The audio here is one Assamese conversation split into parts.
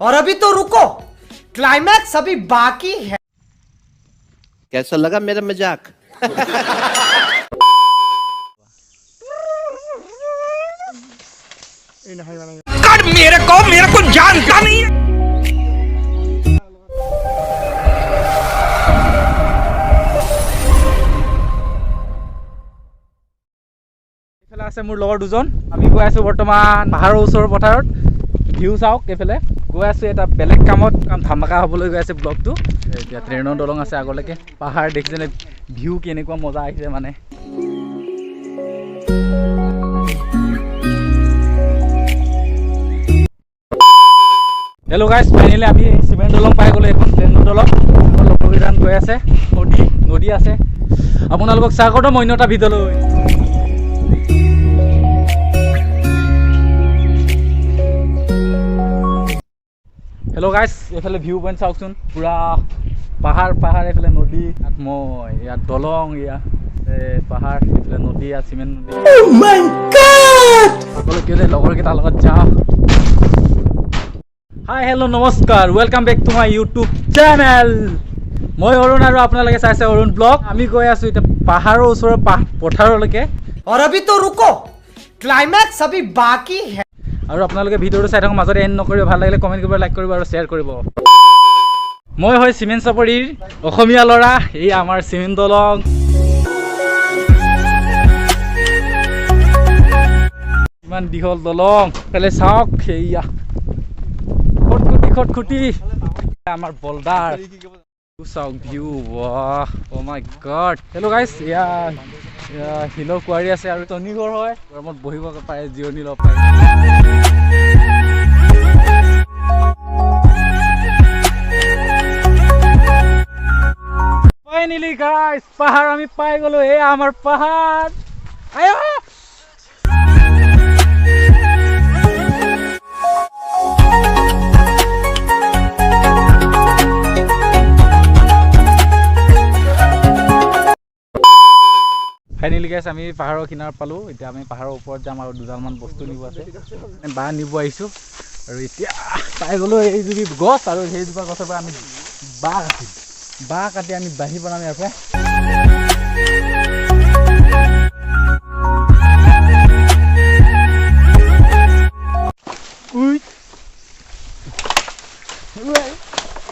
और अभी तो रुको, क्लाइमैक्स अभी बाकी है। कैसा लगा मेरा मजाक? मेरे को जानता नहीं है। এইফালে আছে মোৰ লগৰ দুজন। আমি গৈ আছো বৰ্তমান পাহাৰৰ ওচৰৰ পথাৰত। ভিউ চাওক এইফালে গৈ আছো এটা বেলেগ কামত, ধামাকা হ'বলৈ গৈ আছে ব্লগটো। এতিয়া ট্ৰেইনৰ দলং আছে আগলৈকে, পাহাৰ দেখিছেনে ভিউ কেনেকুৱা মজা আহিছে মানে। হেল্ল' গাইজ, ফাইনেলি আমি চিমেণ্ট দলং পাই গ'লো। এখন ট্ৰেইনৰ দলং, লগৰকেইজন গৈ আছে। নদী আছে। আপোনালোকক স্বাগতম অন্য এটা ভিডিঅ'লৈ। হেল্ল' গাইজ, এইফালে ভিউ পইণ্ট চাওকচোন, পুৰা পাহাৰ এইফালে নদী, ইয়াত মই, ইয়াত দলং, ইয়াত পাহাৰ, এইফালে নদী, ইয়াত চিমেণ্ট নদী। সকলোকে লগৰকেইটাৰ লগত যাওঁ। হাই হেল্ল' নমস্কাৰ, welcome back to my YouTube channel. মই অৰুণ আৰু আপোনালোকে চাইছে অৰুণ ব্লগ। আমি গৈ আছোঁ এতিয়া পাহাৰৰ ওচৰৰ পথাৰলৈকে। और अभी तो रुको, क्लाइमैक्स अभी बाकी है। আৰু আপোনালোকে ভিডিঅ'টো চাই থাকক, মাজতে এণ্ড নকৰিব। ভাল লাগিলে কমেণ্ট কৰিব, লাইক কৰিব আৰু শ্বেয়াৰ কৰিব। মই হয় চিমেন চাপৰিৰ অসমীয়া ল'ৰা। এই আমাৰ চিমেণ্ট দলং। ইমান দীঘল দলং, এইফালে চাওক, সেয়া খটখুটি আমাৰ বলদাৰ। চাওক ভিউ, ৱাহ, অ' মাই গড। হেল্ল' গাইজ, এয়া শিলৰ কুঁৱাৰী আছে আৰু টনি ঘৰ হয়। গৰমত বহিব পাৰে, জিৰণি ল'ব পাৰে। ফাইনেলি গাইজ, পাহাৰ আমি পাই গ'লো। এয়া আমাৰ পাহাৰ। আয়ো ফাইনেলি গাইজ, আমি পাহাৰৰ কিনাৰত পালোঁ। এতিয়া আমি পাহাৰৰ ওপৰত যাম আৰু দুডালমান বস্তু নিব আছে। বাঁহ নিব আহিছোঁ আৰু এতিয়া পাই গ'লোঁ এইজোপি গছ, আৰু সেইজোপা গছৰ পৰা আমি বাঁহ কাটি আমি বাঢ়ি বনাম ইয়াৰ পৰা।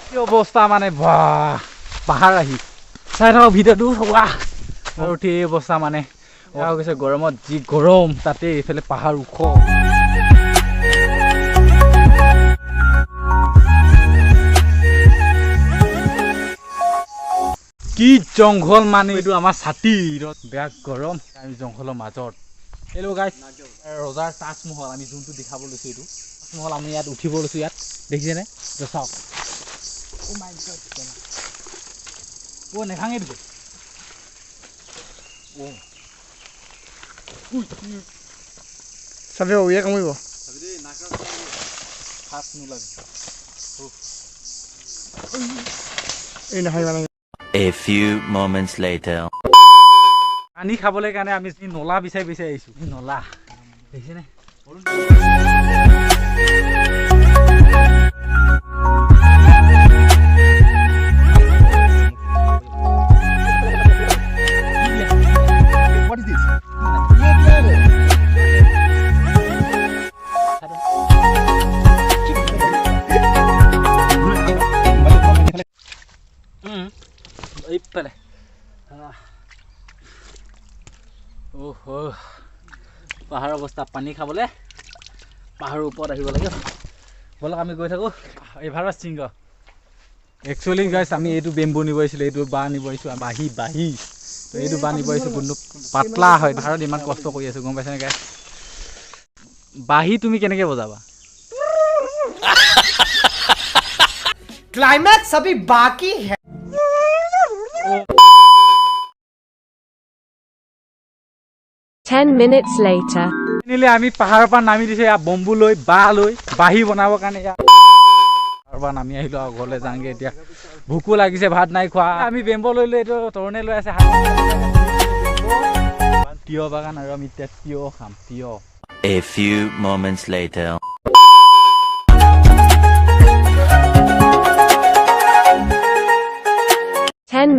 কি অৱস্থা মানে, বাহ, পাহাৰ আহি চাই থাকক ভিডিঅ'টো। ৱাহ, আৰু উঠি এই অৱস্থা মানে হৈ গৈছে। গৰমত যি গৰম, তাতে এইফালে পাহাৰ ওখ। কি জংঘল মানে, এইটো আমাৰ ছাতি, বেয়া গৰম, আমি জংঘলৰ মাজত। হেল্ল' গাইজ, ৰজাৰ তাজমহল আমি যোনটো দেখাব লৈছোঁ, এইটো তাজমহল আমি ইয়াত উঠিব লৈছোঁ। ইয়াত দেখিছেনে, চাওক। অ' মাই গড, অ' নেভাঙে দিছে। চাবি way কামিব। A few moments later. পানী খাবলৈ কাৰণে আমি নলা বিচাৰি আহিছোঁ। নলা দেখিছেনে? পাহাৰৰ অৱস্থা, পানী খাবলৈ পাহাৰৰ ওপৰত আহিব লাগে। ব'লক আমি গৈ থাকোঁ। এভাৰেষ্ট শৃংগ। একচুৱেলি গাইজ, আমি এইটো বেম্বু নিব আহিছিলোঁ, এইটো বাঁহ নিব আহিছোঁ। বাঁহী তো এইটো বাঁহ নিব আহিছোঁ, কিন্তু পাতলা হয়। পাহাৰত ইমান কষ্ট কৰি আছোঁ, গম পাইছেনে গাইজ? বাঁহী তুমি কেনেকৈ বজাবা? क्लाइमैक्स अभी बाकी है। minutes later. আমি পাহাৰৰ পৰা নামি দিছোঁ, বম্বু লৈ, বাঁহ লৈ, বাঁহী বনাবৰ কাৰণে। পাহাৰৰ পৰা নামি আহিলোঁ আৰু ঘৰলৈ যাওঁগৈ। এতিয়া ভোকো লাগিছে, ভাত নাই খোৱা। আমি বেম্বু লৈ এইটো তৰুণে লৈ আছে, তিয়হ বাগান, আৰু আমি এতিয়া তিয়হ খাম। তিয়হ। A few moments later.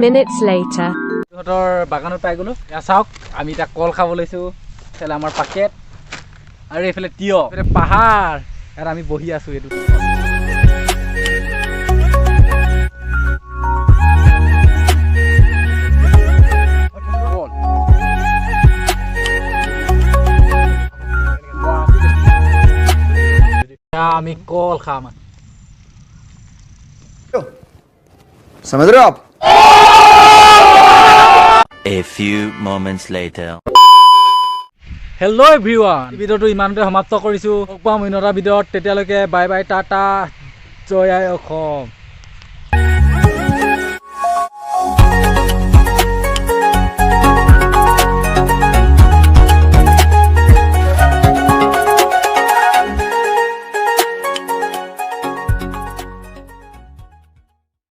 minutes later. ইহঁতৰ বাগানত পাই গ'লো এয়া চাওক আমি এতিয়া কল খাব লৈছোঁ এইফালে আমাৰ পাকেট আৰু এইফালে তিয়হ এইফালে পাহাৰ ইয়াত আমি বহি আছোঁ এইটো আমি কল খাম समझ रहे हो आप A few moments later. Hello' everyone ভিডিঅ'টো ইমানতে সমাপ্ত কৰিছোঁ লগ পাম অন্য এটা ভিডিঅ'ত তেতিয়ালৈকে বাই বাই টাটা জয় আই অসম